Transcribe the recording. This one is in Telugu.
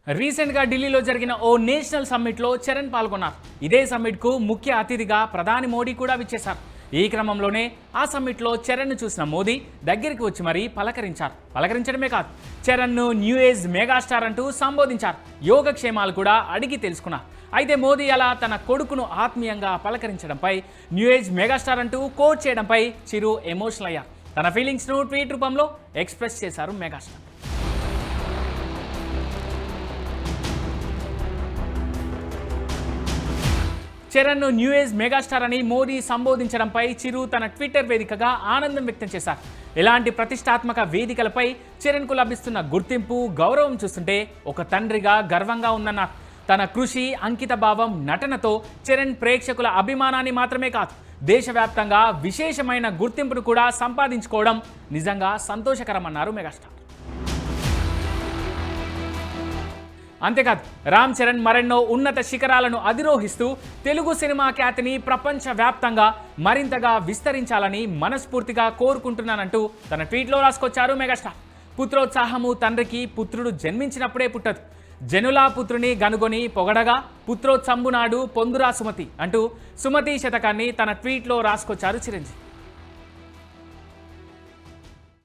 రీసెంట్గా ఢిల్లీలో జరిగిన ఓ నేషనల్ సమ్మిట్లో చరణ్ పాల్గొన్నారు. ఇదే సమ్మిట్కు ముఖ్య అతిథిగా ప్రధాని మోడీ కూడా విచ్చేశారు. ఈ క్రమంలోనే ఆ సమ్మిట్లో చరణ్ను చూసిన మోదీ దగ్గరికి వచ్చి మరీ పలకరించడమే కాదు, చరణ్ను న్యూ ఏజ్ మెగాస్టార్ అంటూ సంబోధించారు. యోగక్షేమాలు కూడా అడిగి తెలుసుకున్నారు. అయితే మోదీ అలా తన కొడుకును ఆత్మీయంగా పలకరించడంపై, న్యూ ఏజ్ మెగాస్టార్ అంటూ కోట్ చేయడంపై చిరు ఎమోషనల్ అయ్యారు. తన ఫీలింగ్స్ను ట్వీట్ రూపంలో ఎక్స్ప్రెస్ చేశారు మెగాస్టార్. చరణ్ను న్యూ ఏజ్ మెగాస్టార్ అని మోదీ సంబోధించడంపై చిరు తన ట్విట్టర్ వేదికగా ఆనందం వ్యక్తం చేశారు. ఇలాంటి ప్రతిష్టాత్మక వేదికలపై చరణ్కు లభిస్తున్న గుర్తింపు, గౌరవం చూస్తుంటే ఒక తండ్రిగా గర్వంగా ఉందన్నారు. తన కృషి, అంకిత భావం, నటనతో చరణ్ ప్రేక్షకుల అభిమానాన్ని మాత్రమే కాదు, దేశవ్యాప్తంగా విశేషమైన గుర్తింపును కూడా సంపాదించుకోవడం నిజంగా సంతోషకరమన్నారు మెగాస్టార్. అంతేకాదు, రామ్ చరణ్ మరెన్నో ఉన్నత శిఖరాలను అధిరోహిస్తూ తెలుగు సినిమా ఖ్యాతిని ప్రపంచవ్యాప్తంగా మరింతగా విస్తరించాలని మనస్ఫూర్తిగా కోరుకుంటున్నానంటూ తన ట్వీట్లో రాసుకొచ్చారు మెగాస్టార్. పుత్రోత్సాహము తండ్రికి పుత్రుడు జన్మించినప్పుడే పుట్టదు, జనులా పుత్రుని గనుగొని పొగడగా పుత్రోత్సంబునాడు పొందురా సుమతి అంటూ సుమతి శతకాన్ని తన ట్వీట్లో రాసుకొచ్చారు చిరంజీవి.